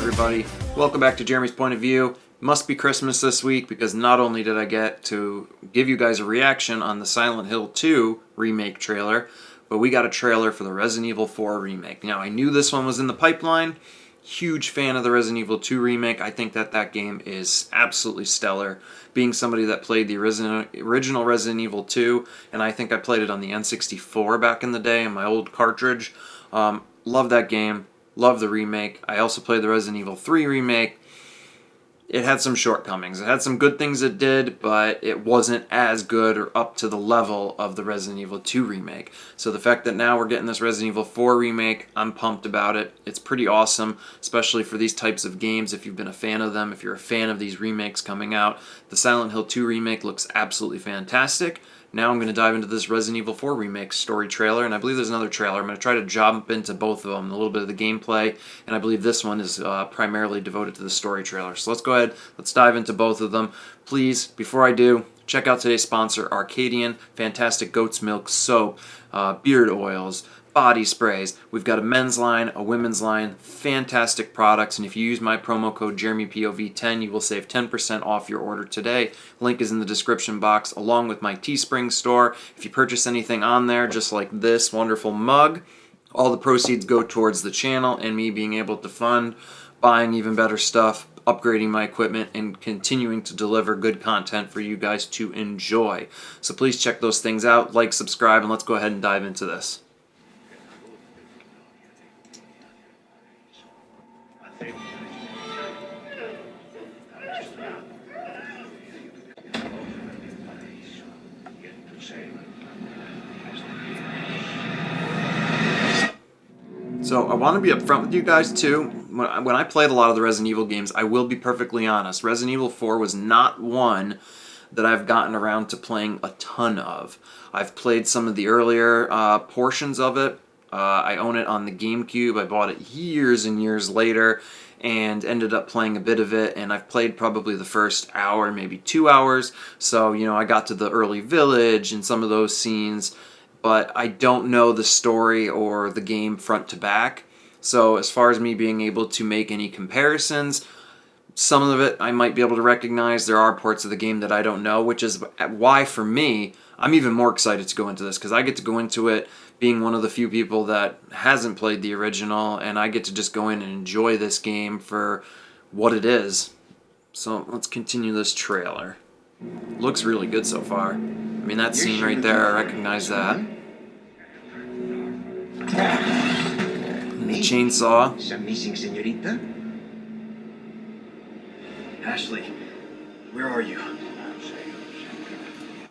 everybody? Welcome back to Jeremy's Point of View. Must be Christmas this week because not only did I get to give you guys a reaction on the Silent Hill 2 remake trailer, but we got a trailer for the Resident Evil 4 remake. Now, I knew this one was in the pipeline. Huge fan of the Resident Evil 2 remake. I think that game is absolutely stellar. Being somebody that played the original Resident Evil 2, and I think I played it on the N64 back in the day on my old cartridge. Love that game. Love the remake. I also played the Resident Evil 3 remake. It had some shortcomings. It had some good things it did, but it wasn't as good or up to the level of the Resident Evil 2 remake. So the fact that now we're getting this Resident Evil 4 remake, I'm pumped about it. It's pretty awesome, especially for these types of games if you've been a fan of them, if you're a fan of these remakes coming out. The Silent Hill 2 remake looks absolutely fantastic. Now I'm going to dive into this Resident Evil 4 remake story trailer, and I believe there's another trailer. I'm going to try to jump into both of them, a little bit of the gameplay, and I believe this one is primarily devoted to the story trailer. So let's go ahead, let's dive into both of them. Please, before I do, check out today's sponsor, Arcadian, fantastic goat's milk soap, beard oils, body sprays. We've got a men's line, a women's line, fantastic products, and if you use my promo code JeremyPOV10, you will save 10% off your order today. Link is in the description box, along with my Teespring store. If you purchase anything on there, just like this wonderful mug, all the proceeds go towards the channel and me being able to fund buying even better stuff, upgrading my equipment, and continuing to deliver good content for you guys to enjoy. So please check those things out, like, subscribe, and let's go ahead and dive into this. So I want to be upfront with you guys too. When I played a lot of the Resident Evil games, I will be perfectly honest, Resident Evil 4 was not one that I've gotten around to playing a ton of. I've played some of the earlier portions of it. I own it on the GameCube. I bought it years and years later and ended up playing a bit of it, and I've played probably the first hour, maybe 2 hours. So, you know, I got to the early village and some of those scenes, but I don't know the story or the game front to back. So as far as me being able to make any comparisons, some of it I might be able to recognize. There are parts of the game that I don't know, which is why, for me, I'm even more excited to go into this, because I get to go into it being one of the few people that hasn't played the original, and I get to just go in and enjoy this game for what it is. So let's continue this trailer. Looks really good so far. I mean, that scene right there, I recognize that. And the chainsaw. Some missing, señorita? Ashley, where are you?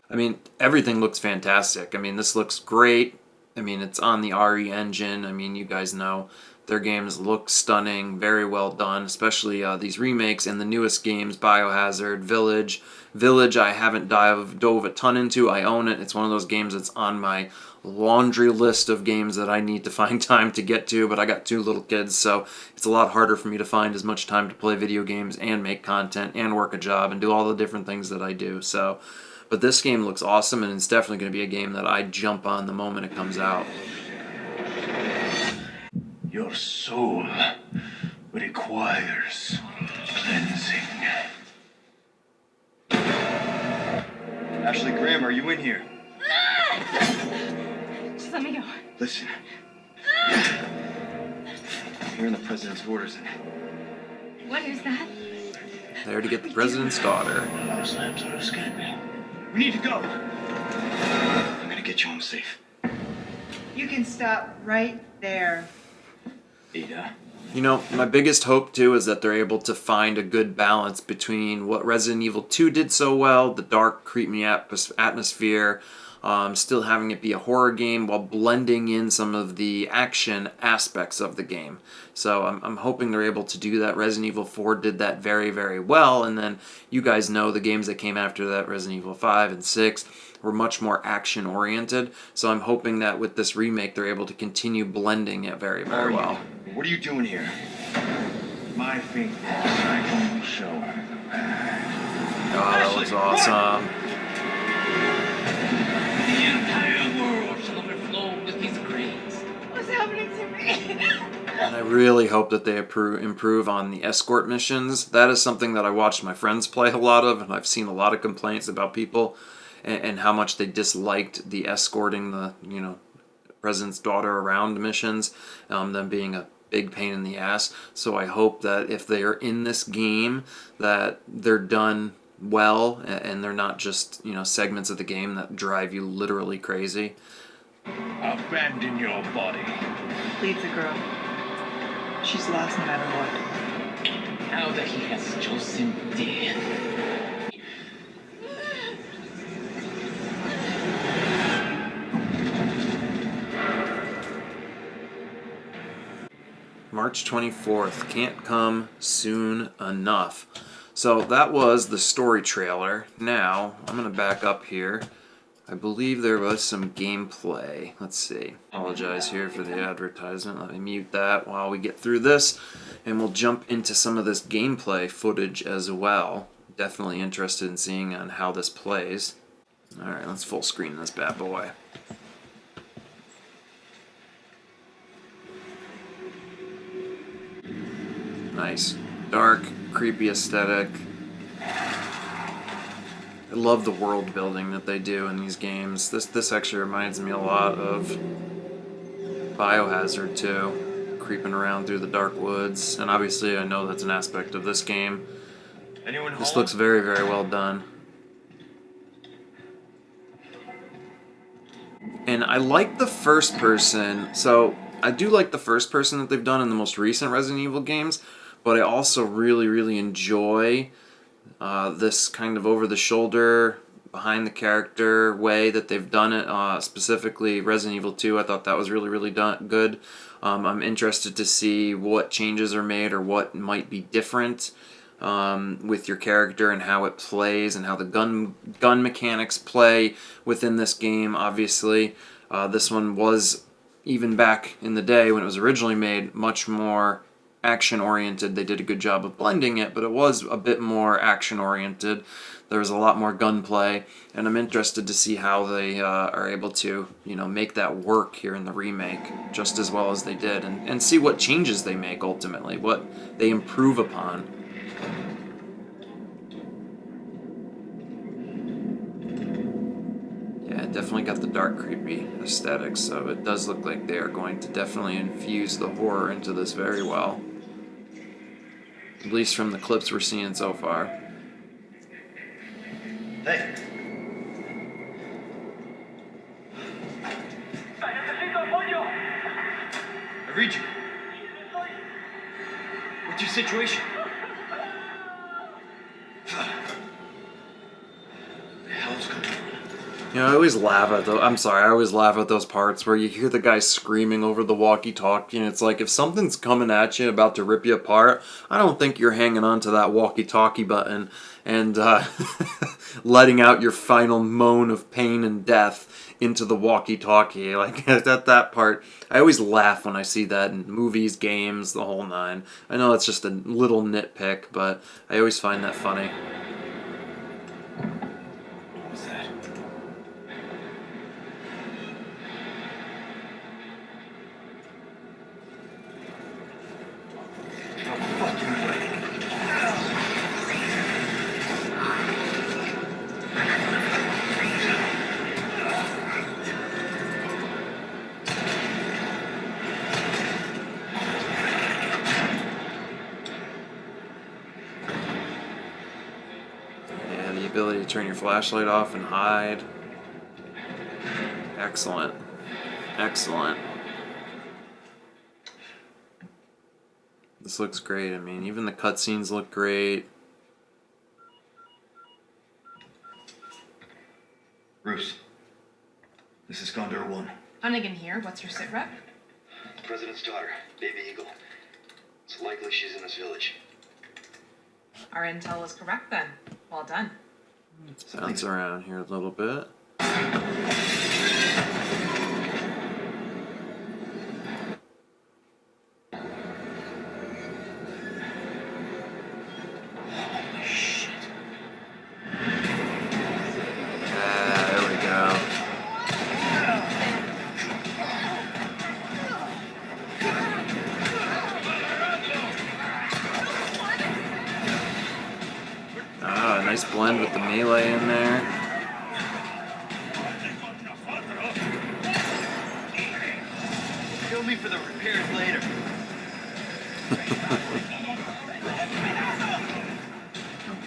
I mean, everything looks fantastic. I mean, this looks great. I mean, it's on the RE engine. I mean, you guys know their games look stunning, very well done, especially these remakes and the newest games, Biohazard, Village. Village I haven't dove a ton into. I own it. It's one of those games that's on my laundry list of games that I need to find time to get to, but I got 2 little kids, so it's a lot harder for me to find as much time to play video games and make content and work a job and do all the different things that I do. So, but this game looks awesome, and it's definitely going to be a game that I jump on the moment it comes out. Your soul requires cleansing. Ashley Graham, are you in here? Just let me go. Listen. I'm hearing the president's orders. What is that? There to get the president's daughter. Those labs are escaping. We need to go. I'm gonna get you home safe. You can stop right there. Ada? You know, my biggest hope, too, is that they're able to find a good balance between what Resident Evil 2 did so well, the dark, creepy atmosphere, still having it be a horror game while blending in some of the action aspects of the game. So I'm hoping they're able to do that. Resident Evil 4 did that very, very well, and then you guys know the games that came after that, Resident Evil 5 and 6, were much more action-oriented. So I'm hoping that with this remake, they're able to continue blending it very, very well. What are you doing here? My faith I will show her. Oh, that looks awesome. The entire world shall overflow with his grace. What's happening to me? And I really hope that they improve on the escort missions. That is something that I watched my friends play a lot of, and I've seen a lot of complaints about people and how much they disliked the escorting the president's daughter around missions, them being a big pain in the ass. So I hope that if they are in this game, that they're done well and they're not just segments of the game that drive you literally crazy. Abandon your body. Leave the girl. She's lost no matter what. Now that he has chosen death. March 24th, can't come soon enough. So that was the story trailer. Now, I'm going to back up here. I believe there was some gameplay. Let's see. Apologize here for the advertisement. Let me mute that while we get through this. And we'll jump into some of this gameplay footage as well. Definitely interested in seeing on how this plays. Alright, let's full screen this bad boy. Nice. Dark, creepy aesthetic. I love the world building that they do in these games. This actually reminds me a lot of Biohazard 2, creeping around through the dark woods. And obviously I know that's an aspect of this game. Anyone This home? looks very, very well done. And I like the first person, so I do like the first person that they've done in the most recent Resident Evil games, but I also really, really enjoy this kind of over-the-shoulder, behind-the-character way that they've done it, specifically Resident Evil 2. I thought that was really, really good. I'm interested to see what changes are made or what might be different with your character and how it plays and how the gun mechanics play within this game, obviously. This one was, even back in the day when it was originally made, much more action-oriented. They did a good job of blending it, but it was a bit more action-oriented. There was a lot more gunplay, and I'm interested to see how they are able to, make that work here in the remake just as well as they did, and see what changes they make ultimately, what they improve upon. Yeah, it definitely got the dark, creepy aesthetic, so it does look like they are going to definitely infuse the horror into this very well. At least from the clips we're seeing so far. Hey. I read you. What's your situation? The hell's going on? I always laugh at I always laugh at those parts where you hear the guy screaming over the walkie-talkie, and it's like, if something's coming at you, about to rip you apart, I don't think you're hanging on to that walkie-talkie button and letting out your final moan of pain and death into the walkie-talkie. Like, at that part, I always laugh when I see that in movies, games, the whole nine. I know it's just a little nitpick, but I always find that funny. What was that? The ability to turn your flashlight off and hide. Excellent. Excellent. This looks great. I mean, even the cutscenes look great. Bruce, this is Condor 1. Hunnigan here. What's your sit rep? The president's daughter, Baby Eagle. It's likely she's in this village. Our intel was correct then. Well done. Bounce around here a little bit. Holy shit. There we go. Nice blend with the melee in there. Kill me for the repairs later.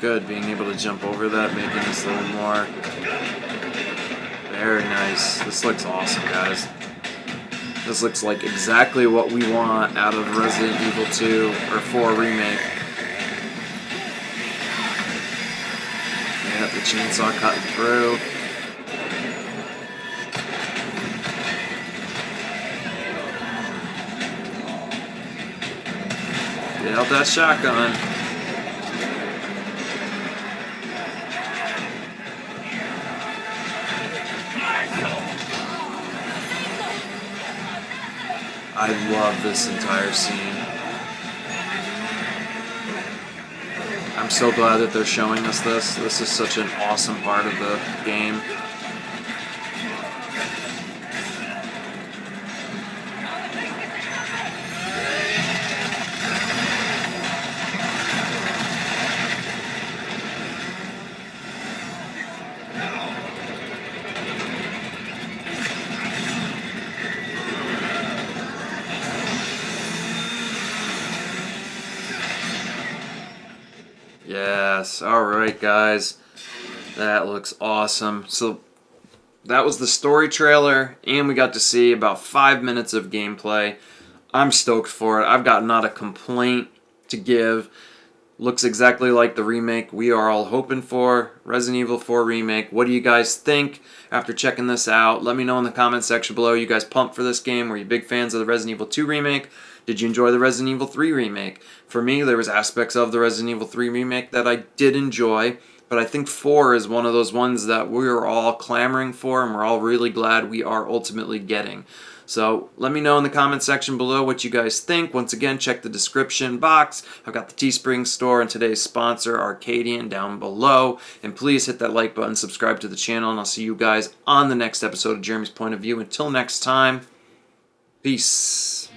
Good, being able to jump over that, making this a little more. Very nice. This looks awesome, guys. This looks like exactly what we want out of Resident Evil 2 or 4 Remake. Yeah, the chainsaw cutting through. Get out that shotgun. I love this entire scene. I'm so glad that they're showing us this. This is such an awesome part of the game. Yes, alright guys. That looks awesome. So that was the story trailer, and we got to see about 5 minutes of gameplay. I'm stoked for it. I've got not a complaint to give. Looks exactly like the remake we are all hoping for. Resident Evil 4 Remake. What do you guys think after checking this out? Let me know in the comment section below. You guys pumped for this game? Were you big fans of the Resident Evil 2 Remake? Did you enjoy the Resident Evil 3 Remake? For me, there was aspects of the Resident Evil 3 Remake that I did enjoy, but I think 4 is one of those ones that we're all clamoring for, and we're all really glad we are ultimately getting. So let me know in the comment section below what you guys think. Once again, check the description box. I've got the Teespring store and today's sponsor, Arcadian, down below. And please hit that like button, subscribe to the channel, and I'll see you guys on the next episode of Jeremy's Point of View. Until next time, peace.